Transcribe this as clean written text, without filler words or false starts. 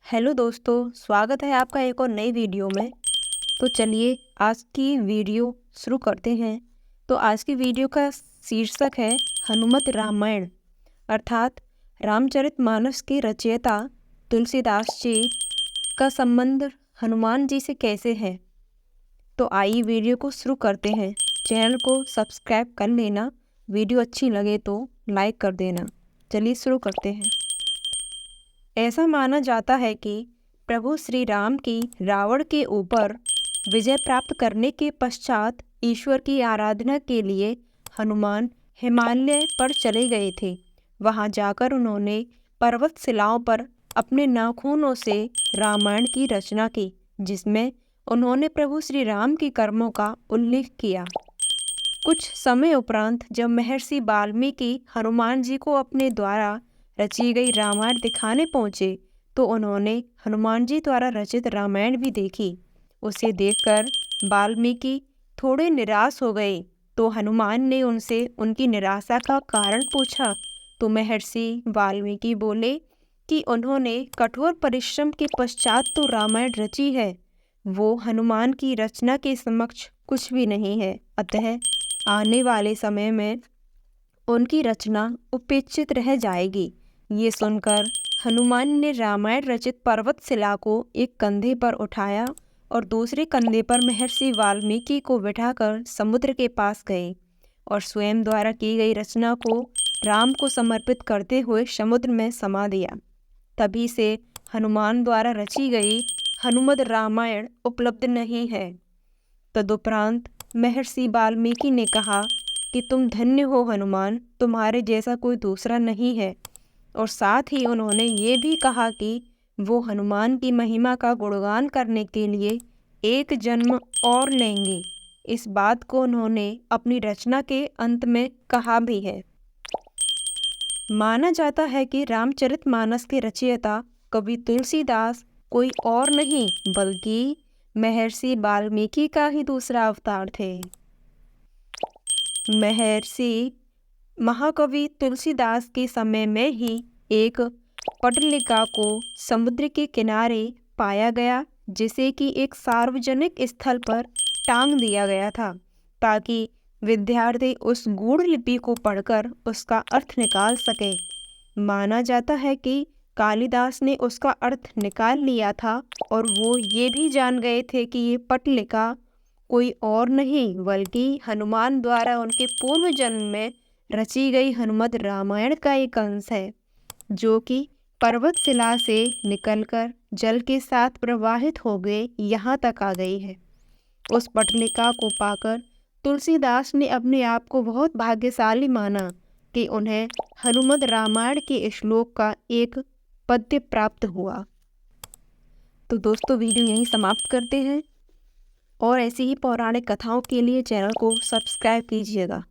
Hello दोस्तों, स्वागत है आपका एक और नई वीडियो में। तो चलिए आज की वीडियो शुरू करते हैं। तो आज की वीडियो का शीर्षक है हनुमत रामायण, अर्थात रामचरितमानस के रचयिता तुलसीदास जी का संबंध हनुमान जी से कैसे है। तो आइए वीडियो को शुरू करते हैं। चैनल को सब्सक्राइब कर लेना, वीडियो अच्छी लगे तो लाइक कर देना। चलिए शुरू करते हैं। ऐसा माना जाता है कि प्रभु श्री राम की रावण के ऊपर विजय प्राप्त करने के पश्चात ईश्वर की आराधना के लिए हनुमान हिमालय पर चले गए थे। वहां जाकर उन्होंने पर्वत शिलाओं पर अपने नाखूनों से रामायण की रचना की, जिसमें उन्होंने प्रभु श्री राम के कर्मों का उल्लेख किया। कुछ समय उपरांत जब महर्षि वाल्मीकि हनुमान जी को अपने द्वारा रची गई रामायण दिखाने पहुँचे तो उन्होंने हनुमान जी द्वारा रचित रामायण भी देखी। उसे देखकर वाल्मीकि थोड़े निराश हो गए। तो हनुमान ने उनसे उनकी निराशा का कारण पूछा तो महर्षि वाल्मीकि बोले कि उन्होंने कठोर परिश्रम के पश्चात तो रामायण रची है, वो हनुमान की रचना के समक्ष कुछ भी नहीं है। अतः आने वाले समय में उनकी रचना उपेक्षित रह जाएगी। ये सुनकर हनुमान ने रामायण रचित पर्वत शिला को एक कंधे पर उठाया और दूसरे कंधे पर महर्षि वाल्मीकि को बिठाकर समुद्र के पास गए और स्वयं द्वारा की गई रचना को राम को समर्पित करते हुए समुद्र में समा दिया। तभी से हनुमान द्वारा रची गई हनुमत रामायण उपलब्ध नहीं है। तदुपरांत महर्षि वाल्मीकि ने कहा कि तुम धन्य हो हनुमान, तुम्हारे जैसा कोई दूसरा नहीं है। और साथ ही उन्होंने ये भी कहा कि वो हनुमान की महिमा का गुणगान करने के लिए एक जन्म और लेंगे। इस बात को उन्होंने अपनी रचना के अंत में कहा भी है। माना जाता है कि रामचरितमानस के रचयिता कवि तुलसीदास कोई और नहीं बल्कि महर्षि वाल्मीकि का ही दूसरा अवतार थे। महर्षि महाकवि तुलसीदास के समय में ही एक पटलिका को समुद्र के किनारे पाया गया, जिसे कि एक सार्वजनिक स्थल पर टांग दिया गया था ताकि विद्यार्थी उस गूढ़ लिपि को पढ़कर उसका अर्थ निकाल सके। माना जाता है कि कालिदास ने उसका अर्थ निकाल लिया था और वो ये भी जान गए थे कि ये पटलिका कोई और नहीं बल्कि हनुमान द्वारा उनके पूर्व जन्म में रची गई हनुमत रामायण का एक अंश है, जो कि पर्वत शिला से निकलकर जल के साथ प्रवाहित हो गए यहाँ तक आ गई है। उस पटलिका को पाकर तुलसीदास ने अपने आप को बहुत भाग्यशाली माना कि उन्हें हनुमत रामायण के श्लोक का एक पद्य प्राप्त हुआ। तो दोस्तों वीडियो यहीं समाप्त करते हैं और ऐसी ही पौराणिक कथाओं के लिए चैनल को सब्सक्राइब कीजिएगा।